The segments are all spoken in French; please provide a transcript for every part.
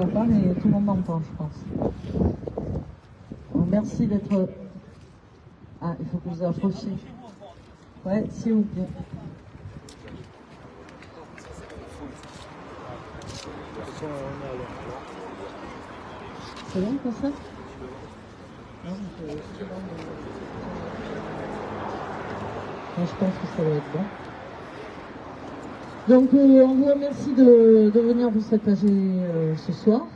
voit pas, mais tout le monde m'entend, je pense. Alors, merci d'être... Ah, il faut que vous approchiez. Ouais, s'il vous plaît. C'est bon comme ça? Non, je pense que ça va être bon. Donc, on vous remercie de venir pour cette AG ce soir.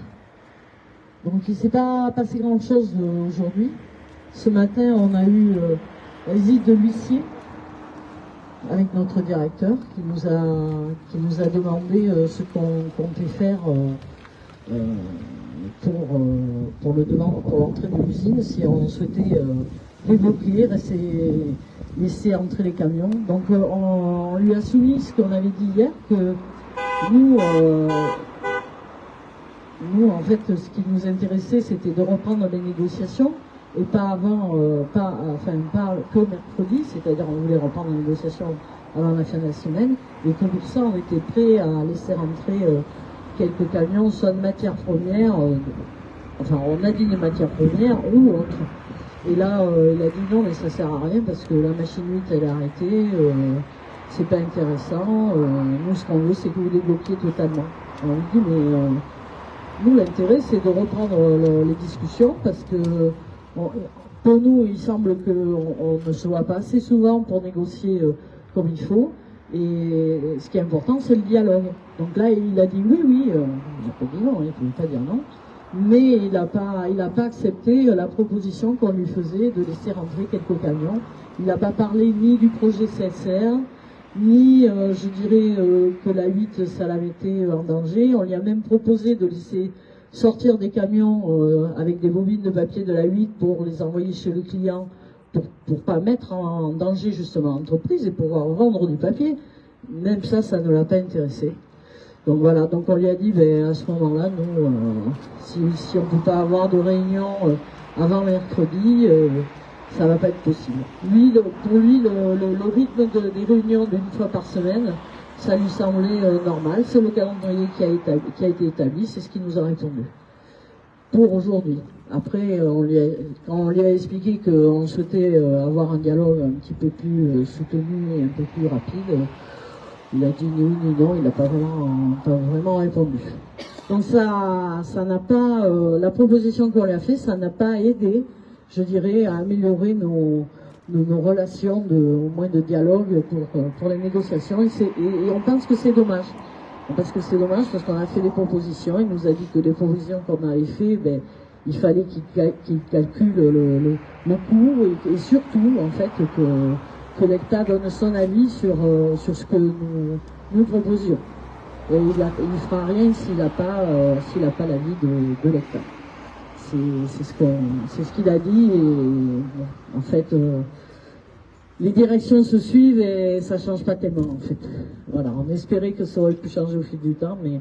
Donc, il ne s'est pas passé grand-chose aujourd'hui. Ce matin, on a eu la visite de l'huissier avec notre directeur qui nous a demandé ce qu'on comptait faire pour l'entrée de l'usine, si on souhaitait débloquer, laisser entrer les camions. Donc on lui a soumis ce qu'on avait dit hier, que nous en fait, ce qui nous intéressait, c'était de reprendre les négociations, et pas avant, pas que mercredi, c'est-à-dire on voulait reprendre les négociations avant la fin de la semaine, et que pour ça on était prêt à laisser rentrer quelques camions, soit de matières premières, enfin on a dit des matières premières ou autres. Et là, il a dit non, mais ça sert à rien parce que la machine 8 elle est arrêtée, c'est pas intéressant, nous ce qu'on veut c'est que vous débloquiez totalement. On lui dit mais nous l'intérêt c'est de reprendre les discussions parce que pour nous il semble qu'on ne se voit pas assez souvent pour négocier comme il faut. Et ce qui est important, c'est le dialogue. Donc là, il a dit oui, il n'a pas dit non, il ne pouvait pas dire non, mais il n'a pas accepté la proposition qu'on lui faisait de laisser rentrer quelques camions. Il n'a pas parlé ni du projet CSR, ni, je dirais, que la 8, ça la mettait en danger. On lui a même proposé de laisser sortir des camions avec des bobines de papier de la 8 pour les envoyer chez le client, pour pas mettre en danger justement l'entreprise et pouvoir vendre du papier. Même ça ne l'a pas intéressé. Donc voilà, donc on lui a dit, à ce moment-là, nous, si on ne peut pas avoir de réunion avant mercredi, ça va pas être possible. Pour lui, le rythme des réunions d'une fois par semaine, ça lui semblait normal. C'est le calendrier qui a été établi, c'est ce qu'il nous a répondu. Pour aujourd'hui. Après, quand on lui a expliqué qu'on souhaitait avoir un dialogue un petit peu plus soutenu et un peu plus rapide, il a dit ni oui ni non, il n'a pas vraiment répondu. Donc ça n'a pas, la proposition qu'on lui a faite, ça n'a pas aidé, je dirais, à améliorer nos relations, au moins de dialogue pour les négociations, et on pense que c'est dommage. Parce que c'est dommage, parce qu'on a fait des propositions, il nous a dit que les propositions qu'on avait fait, il fallait qu'il calcule le coût et surtout, en fait, que l'État donne son avis sur ce que nous proposions. Et il ne fera rien s'il n'a pas l'avis de l'État. C'est ce qu'il a dit, et bon, en fait, les directions se suivent et ça ne change pas tellement, en fait. Voilà, on espérait que ça aurait pu changer au fil du temps, mais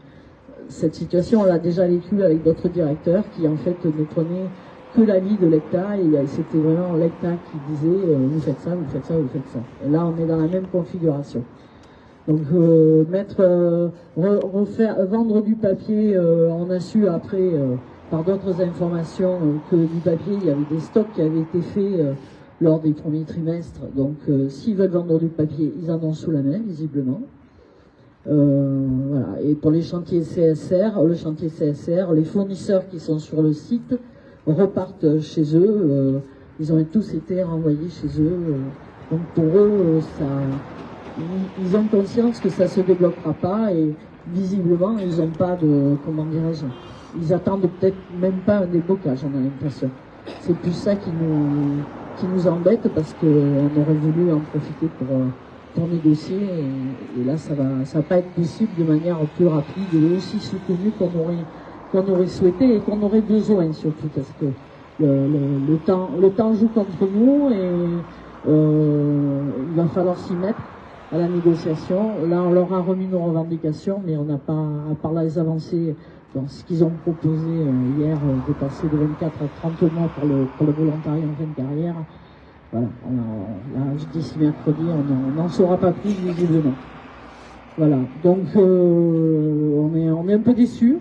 cette situation, on l'a déjà vécue avec d'autres directeurs qui, en fait, ne prenaient que l'avis de l'État, et c'était vraiment l'État qui disait vous faites ça, vous faites ça, vous faites ça. Et là, on est dans la même configuration. Donc, vendre du papier, on a su après, par d'autres informations, que du papier, il y avait des stocks qui avaient été faits lors des premiers trimestres. Donc, s'ils veulent vendre du papier, ils en ont sous la main, visiblement. Voilà. Et pour les chantiers CSR, les fournisseurs qui sont sur le site repartent chez eux. Ils ont tous été renvoyés chez eux. Donc, pour eux, ils ont conscience que ça ne se débloquera pas, et visiblement, ils n'ont pas de, comment dirais-je, ils attendent peut-être même pas un déblocage, on a l'impression. C'est plus ça qui nous embête, parce qu'on aurait voulu en profiter pour négocier, et là ça va pas être possible de manière plus rapide et aussi soutenue qu'on aurait souhaité et qu'on aurait besoin, surtout parce que le temps joue contre nous, et il va falloir s'y mettre à la négociation. Là on leur a remis nos revendications, mais on n'a pas, à part les avancées dans ce qu'ils ont proposé hier, de passer de 24 à 30 mois pour le volontariat en fin de carrière. Voilà, là, d'ici mercredi, on n'en saura pas plus visiblement. Voilà, donc on est un peu déçus,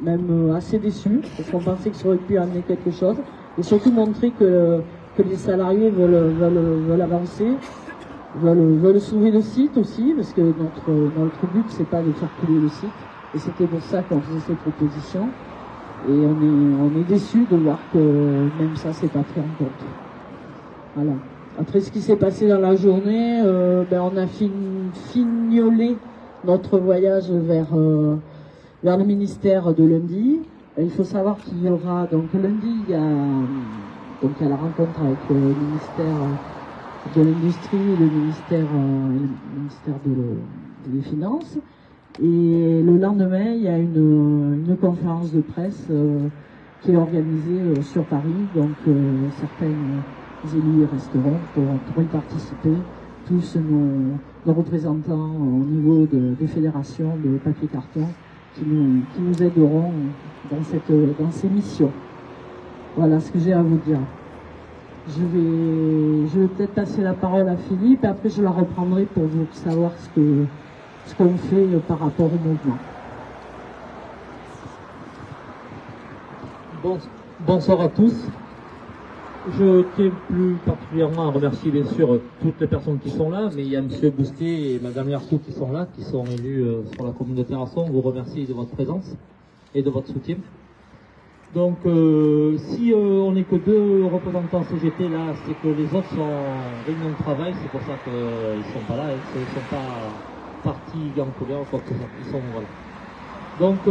même assez déçus, parce qu'on pensait que ça aurait pu amener quelque chose, et surtout montrer que les salariés veulent avancer, veulent sauver le site aussi, parce que notre but c'est pas de faire couler le site, et c'était pour ça qu'on faisait cette proposition, et on est déçus de voir que même ça c'est pas pris en compte. Voilà. Après ce qui s'est passé dans la journée, on a fignolé notre voyage vers le ministère de lundi. Et il faut savoir qu'il y aura, donc lundi, il y a la rencontre avec le ministère de l'Industrie et le ministère des Finances. Et le lendemain, il y a une conférence de presse qui est organisée sur Paris. Donc certains élus resteront pour y participer. Tous nos représentants au niveau des fédérations de papier carton qui nous aideront dans ces missions. Voilà ce que j'ai à vous dire. Je vais peut-être passer la parole à Philippe et après je la reprendrai pour vous savoir ce qu'on fait par rapport au mouvement. Bonsoir à tous. Je tiens plus particulièrement à remercier bien sûr toutes les personnes qui sont là, mais il y a M. Bousquet et Mme Yartou qui sont là, qui sont élus sur la commune de Terrasson. Vous remercie de votre présence et de votre soutien. Donc si on n'est que 2 représentants CGT là, c'est que les autres sont en réunion de travail, c'est pour ça qu'ils ne sont pas là, ils ne sont pas partis en couleur, quoi que ce soit. Ils sont voilà. Donc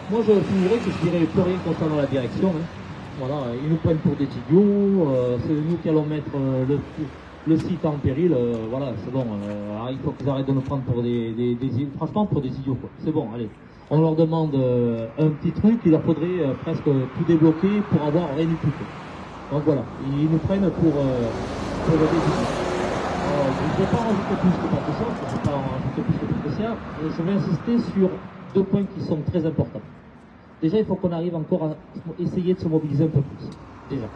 moi je finirai que je dirais plus rien concernant la direction. Voilà, ils nous prennent pour des idiots, c'est nous qui allons mettre le site en péril, voilà, c'est bon, il faut qu'ils arrêtent de nous prendre pour franchement pour des idiots, quoi. C'est bon, allez. On leur demande un petit truc, il leur faudrait presque tout débloquer pour avoir rien du tout. Donc voilà, ils nous prennent pour des idiots. Je ne vais pas rajouter plus que ça, je ne vais pas en rajouter plus que ça, je vais insister sur 2 points qui sont très importants. Déjà, il faut qu'on arrive encore à essayer de se mobiliser un peu plus. Déjà.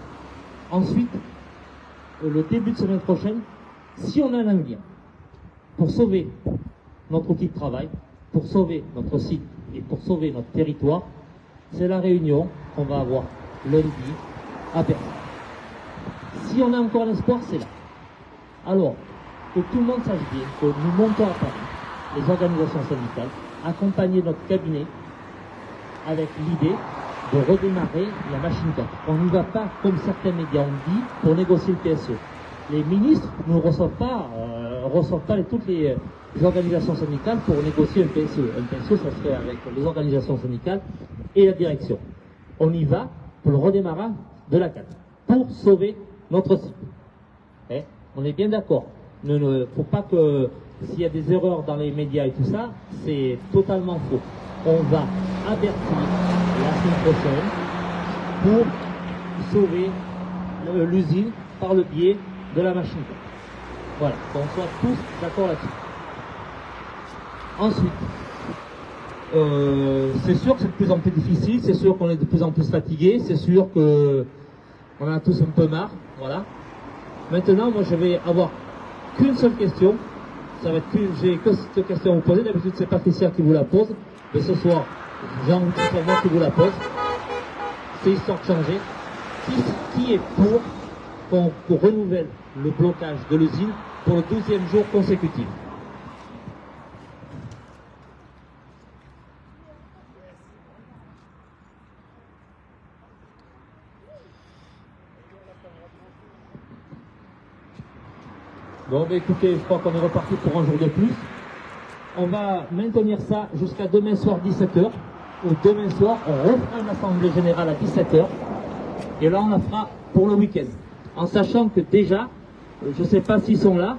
Ensuite, le début de semaine prochaine, si on a un lien pour sauver notre outil de travail, pour sauver notre site et pour sauver notre territoire, c'est la réunion qu'on va avoir lundi à Bercy. Si on a encore l'espoir, c'est là. Alors, que tout le monde sache bien que nous montons à Paris, les organisations syndicales, accompagner notre cabinet avec l'idée de redémarrer la machine 4. On n'y va pas, comme certains médias ont dit, pour négocier le PSE. Les ministres ne reçoivent pas toutes les organisations syndicales pour négocier un PSE. Un PSE, ça se fait avec les organisations syndicales et la direction. On y va pour le redémarrage de la 4, pour sauver notre site. On est bien d'accord. Il ne faut pas que, s'il y a des erreurs dans les médias et tout ça, c'est totalement faux. On va à Bercy la semaine prochaine pour sauver l'usine par le biais de la machine. Voilà, qu'on soit tous d'accord là-dessus. Ensuite, c'est sûr que c'est de plus en plus difficile, c'est sûr qu'on est de plus en plus fatigué, c'est sûr qu'on en a tous un peu marre, voilà. Maintenant, moi je vais avoir qu'une seule question, j'ai que cette question à vous poser, d'habitude c'est Patricia qui vous la pose, mais ce soir, c'est moi qui vous la pose. C'est histoire de changer. Qui est pour qu'on renouvelle le blocage de l'usine pour le 12e jour consécutif? Bon, bah écoutez, je crois qu'on est reparti pour un jour de plus. On va maintenir ça jusqu'à demain soir 17h. Ou demain soir, on refera une assemblée générale à 17h. Et là, on la fera pour le week-end. En sachant que déjà, je ne sais pas s'ils sont là,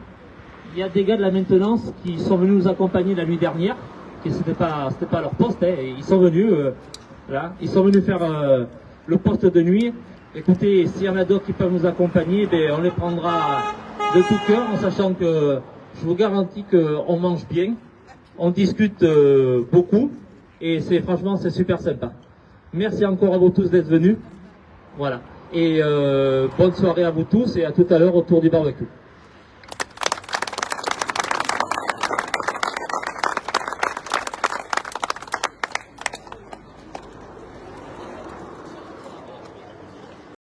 il y a des gars de la maintenance qui sont venus nous accompagner la nuit dernière. C'était pas leur poste, hein, ils sont venus, là, ils sont venus faire le poste de nuit. Écoutez, s'il y en a d'autres qui peuvent nous accompagner, ben, on les prendra de tout cœur, en sachant que je vous garantis qu'on mange bien. On discute beaucoup et franchement c'est super sympa. Merci encore à vous tous d'être venus. Voilà. Et bonne soirée à vous tous et à tout à l'heure autour du barbecue.